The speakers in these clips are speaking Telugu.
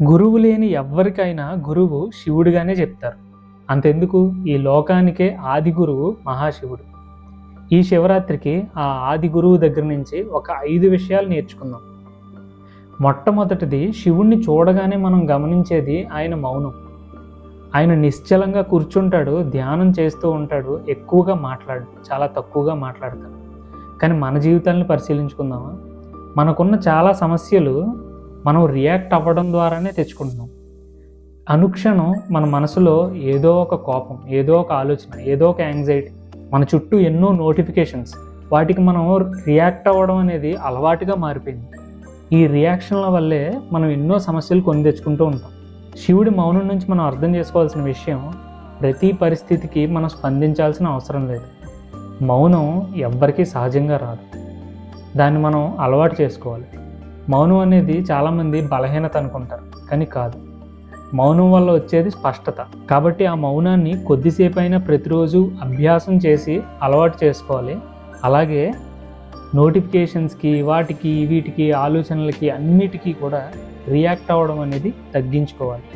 గురువు లేని ఎవ్వరికైనా గురువు శివుడిగానే చెప్తారు. అంతెందుకు, ఈ లోకానికే ఆది గురువు మహాశివుడు. ఈ శివరాత్రికి ఆ ఆది గురువు దగ్గర నుంచి ఒక 5 విషయాలు నేర్చుకుందాం. మొట్టమొదటిది, శివుణ్ణి చూడగానే మనం గమనించేది ఆయన మౌనం. ఆయన నిశ్చలంగా కూర్చుంటాడు, ధ్యానం చేస్తూ ఉంటాడు, ఎక్కువగా మాట్లాడు, చాలా తక్కువగా మాట్లాడతాడు. కానీ మన జీవితాలను పరిశీలించుకుందామా? మనకున్న చాలా సమస్యలు మనం రియాక్ట్ అవ్వడం ద్వారానే తెచ్చుకుంటున్నాం. అనుక్షణం మన మనసులో ఏదో ఒక కోపం, ఏదో ఒక ఆలోచన, ఏదో ఒక యాంగ్జైటీ, మన చుట్టూ ఎన్నో నోటిఫికేషన్స్, వాటికి మనం రియాక్ట్ అవ్వడం అనేది అలవాటుగా మారిపోయింది. ఈ రియాక్షన్ల వల్లే మనం ఎన్నో సమస్యలు కొని తెచ్చుకుంటూ ఉంటాం. శివుడి మౌనం నుంచి మనం అర్థం చేసుకోవాల్సిన విషయం, ప్రతి పరిస్థితికి మనం స్పందించాల్సిన అవసరం లేదు. మౌనం ఎవ్వరికీ సహజంగా రాదు, దాన్ని మనం అలవాటు చేసుకోవాలి. మౌనం అనేది చాలామంది బలహీనత అనుకుంటారు, కానీ కాదు. మౌనం వల్ల వచ్చేది స్పష్టత. కాబట్టి ఆ మౌనాన్ని కొద్దిసేపు అయినా ప్రతిరోజు అభ్యాసం చేసి అలవాటు చేసుకోవాలి. అలాగే నోటిఫికేషన్స్కి, వాటికి వీటికి, ఆలోచనలకి అన్నిటికీ కూడా రియాక్ట్ అవ్వడం అనేది తగ్గించుకోవాలి.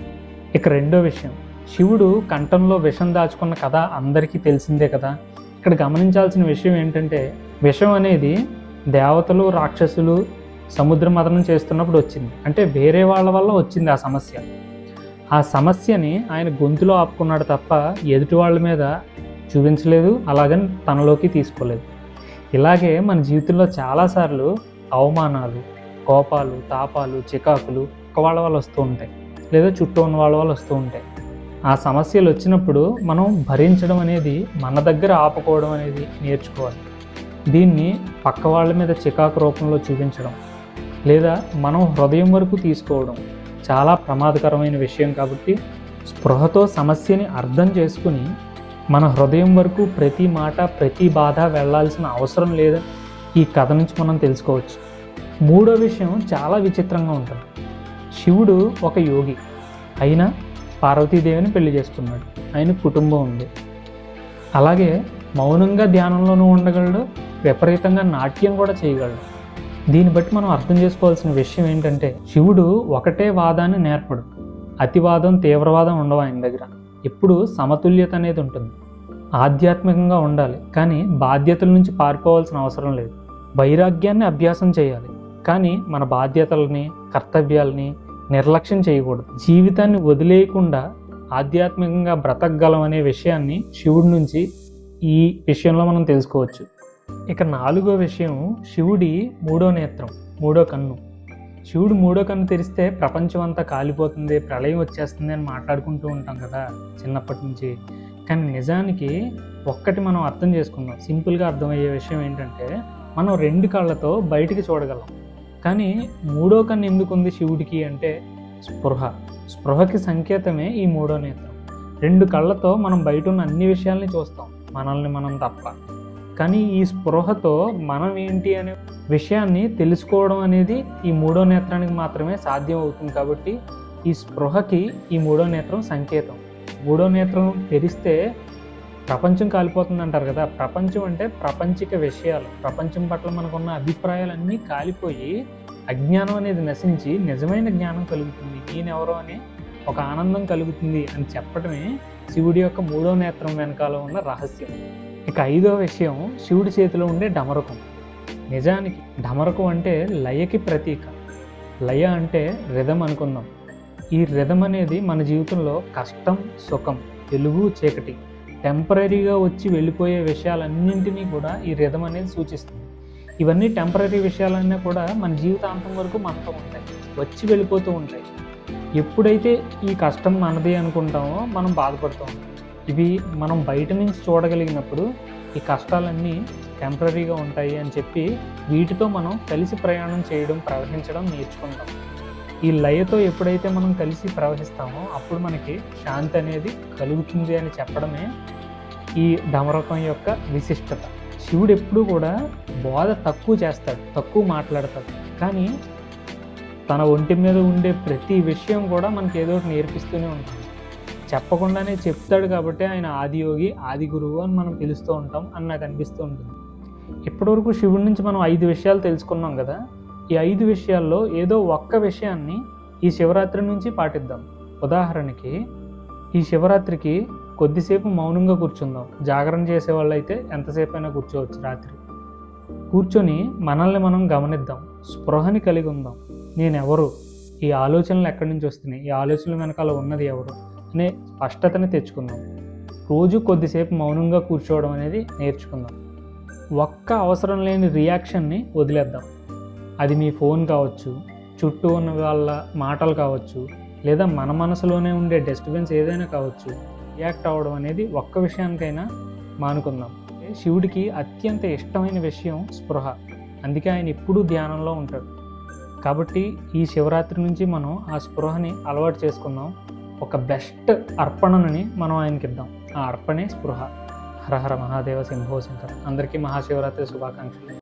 ఇక రెండో విషయం, శివుడు కంఠంలో విషం దాచుకున్న కథ అందరికీ తెలిసిందే కదా. ఇక్కడ గమనించాల్సిన విషయం ఏంటంటే, విషం అనేది దేవతలు, రాక్షసులు సముద్ర మథనం చేస్తున్నప్పుడు వచ్చింది. అంటే వేరే వాళ్ళ వల్ల వచ్చింది ఆ సమస్య. ఆ సమస్యని ఆయన గొంతులో ఆపుకున్నాడు తప్ప ఎదుటి వాళ్ళ మీద చూపించలేదు, అలాగని తనలోకి తీసుకోలేదు. ఇలాగే మన జీవితంలో చాలాసార్లు అవమానాలు, కోపాలు, తాపాలు, చికాకులు ఒక వాళ్ళ వల్ల వస్తూ ఉంటాయి, లేదా చుట్టూ ఉన్న వాళ్ళ వల్ల వస్తూ ఉంటాయి. ఆ సమస్యలు వచ్చినప్పుడు మనం భరించడం అనేది, మన దగ్గర ఆపుకోవడం అనేది నేర్చుకోవాలి. దీన్ని పక్క వాళ్ళ మీద చికాకు రూపంలో చూపించడం, లేదా మనం హృదయం వరకు తీసుకోవడం చాలా ప్రమాదకరమైన విషయం. కాబట్టి స్పృహతో సమస్యని అర్థం చేసుకుని మన హృదయం వరకు ప్రతి మాట, ప్రతి బాధ వెళ్ళాల్సిన అవసరం లేదని ఈ కథ నుంచి మనం తెలుసుకోవచ్చు. మూడో విషయం చాలా విచిత్రంగా ఉంటుంది. శివుడు ఒక యోగి అయినా పార్వతీదేవిని పెళ్లి చేసుకున్నాడు, ఆయన కుటుంబం ఉంది. అలాగే మౌనంగా ధ్యానంలోనూ ఉండగలడు, విపరీతంగా నాట్యం కూడా చేయగలడు. దీన్ని బట్టి మనం అర్థం చేసుకోవాల్సిన విషయం ఏంటంటే, శివుడు ఒకటే వాదాన్ని నేర్పడు. అతివాదం, తీవ్రవాదం ఉండవు ఆయన దగ్గర. ఎప్పుడు సమతుల్యత అనేది ఉంటుంది. ఆధ్యాత్మికంగా ఉండాలి, కానీ బాధ్యతల నుంచి పారిపోవాల్సిన అవసరం లేదు. వైరాగ్యాన్ని అభ్యాసం చేయాలి, కానీ మన బాధ్యతలని, కర్తవ్యాలని నిర్లక్ష్యం చేయకూడదు. జీవితాన్ని వదిలేయకుండా ఆధ్యాత్మికంగా బ్రతకగలం అనే విషయాన్ని శివుడి నుంచి ఈ విషయంలో మనం తెలుసుకోవచ్చు. ఇక నాలుగో విషయం, శివుడి మూడో నేత్రం, మూడో కన్ను. శివుడు మూడో కన్ను తెరిస్తే ప్రపంచం అంతా కాలిపోతుంది, ప్రళయం వచ్చేస్తుంది అని మాట్లాడుకుంటూ ఉంటాం కదా చిన్నప్పటి నుంచి. కానీ నిజానికి ఒక్కటి మనం అర్థం చేసుకుందాం. సింపుల్గా అర్థమయ్యే విషయం ఏంటంటే, మనం 2 కళ్ళతో బయటికి చూడగలం, కానీ మూడో కన్ను ఎందుకు ఉంది శివుడికి అంటే స్పృహ. స్పృహకి సంకేతమే ఈ మూడో నేత్రం. 2 కళ్ళతో మనం బయట ఉన్న అన్ని విషయాల్ని చూస్తాం, మనల్ని మనం తప్ప. కానీ ఈ స్పృహతో మనం ఏంటి అనే విషయాన్ని తెలుసుకోవడం అనేది ఈ మూడో నేత్రానికి మాత్రమే సాధ్యం అవుతుంది. కాబట్టి ఈ స్పృహకి ఈ మూడో నేత్రం సంకేతం. మూడో నేత్రం తెరిస్తే ప్రపంచం కాలిపోతుంది అంటారు కదా. ప్రపంచం అంటే ప్రాపంచిక విషయాలు, ప్రపంచం పట్ల మనకున్న అభిప్రాయాలన్నీ కాలిపోయి అజ్ఞానం అనేది నశించి నిజమైన జ్ఞానం కలుగుతుంది, నేనెవరో అనే ఒక ఆనందం కలుగుతుంది అని చెప్పడమే శివుడి యొక్క మూడో నేత్రం వెనకాల ఉన్న రహస్యం. ఇక 5వ విషయం, శివుడి చేతిలో ఉండే డమరుకం. నిజానికి డమరుకం అంటే లయకి ప్రతీక. లయ అంటే రిథం అనుకుందాం. ఈ రిథం అనేది మన జీవితంలో కష్టం, సుఖం, వెలుగు, చీకటి, టెంపరీగా వచ్చి వెళ్ళిపోయే విషయాలన్నింటినీ కూడా ఈ రిథం అనేది సూచిస్తుంది. ఇవన్నీ టెంపరీ విషయాలన్నీ కూడా మన జీవితాంతం వరకు మనతో ఉంటాయి, వచ్చి వెళ్ళిపోతూ ఉంటాయి. ఎప్పుడైతే ఈ కష్టం మనది అనుకుంటామో మనం బాధపడుతూ ఉంటాం. ఇవి మనం బయట నుంచి చూడగలిగినప్పుడు ఈ కష్టాలన్నీ టెంపరీగా ఉంటాయి అని చెప్పి వీటితో మనం కలిసి ప్రయాణం చేయడం, ప్రవహించడం నేర్చుకుంటాం. ఈ లయతో ఎప్పుడైతే మనం కలిసి ప్రవహిస్తామో అప్పుడు మనకి శాంతి అనేది కలుగుతుంది అని చెప్పడమే ఈ డమరకం యొక్క విశిష్టత. శివుడు ఎప్పుడూ కూడా బోధ తక్కువ చేస్తాడు, తక్కువ మాట్లాడతాడు, కానీ తన ఒంటి మీద ఉండే ప్రతి విషయం కూడా మనకి ఏదో ఒకటి నేర్పిస్తూనే ఉంటుంది. చెప్పకుండానే చెప్తాడు కాబట్టి ఆయన ఆదియోగి, ఆది గురువు అని మనం పిలుస్తూ ఉంటాం అని నాకు అనిపిస్తూ ఉంటుంది. ఇప్పటివరకు శివుడి నుంచి మనం 5 విషయాలు తెలుసుకున్నాం కదా. ఈ 5 విషయాల్లో ఏదో ఒక్క విషయాన్ని ఈ శివరాత్రి నుంచి పాటిద్దాం. ఉదాహరణకి ఈ శివరాత్రికి కొద్దిసేపు మౌనంగా కూర్చుందాం. జాగరణ చేసే వాళ్ళు అయితే ఎంతసేపు అయినా కూర్చోవచ్చు. రాత్రి కూర్చొని మనల్ని మనం గమనిద్దాం, స్పృహని కలిగి ఉందాం. నేనెవరు, ఈ ఆలోచనలు ఎక్కడి నుంచి వస్తున్నాయి, ఈ ఆలోచనల వెనకాల ఉన్నది ఎవరు అనే స్పష్టతని తెచ్చుకుందాం. రోజు కొద్దిసేపు మౌనంగా కూర్చోవడం అనేది నేర్చుకుందాం. ఒక్క అవసరం లేని రియాక్షన్ని వదిలేద్దాం. అది మీ ఫోన్ కావచ్చు, చుట్టూ ఉన్న వాళ్ళ మాటలు కావచ్చు, లేదా మన మనసులోనే ఉండే డిస్టర్బెన్స్ ఏదైనా కావచ్చు. రియాక్ట్ అవ్వడం అనేది ఒక్క విషయానికైనా మానుకుందాం. శివుడికి అత్యంత ఇష్టమైన విషయం స్పృహ. అందుకే ఆయన ఎప్పుడూ ధ్యానంలో ఉంటాడు. కాబట్టి ఈ శివరాత్రి నుంచి మనం ఆ స్పృహని అలవాటు చేసుకుందాం. ఒక బెస్ట్ అర్పణని మనం ఆయనకి ఇద్దాం. ఆ అర్పణే స్పృహ. హర హర మహాదేవ శంభో శంకర. అందరికీ మహాశివరాత్రి శుభాకాంక్షలు.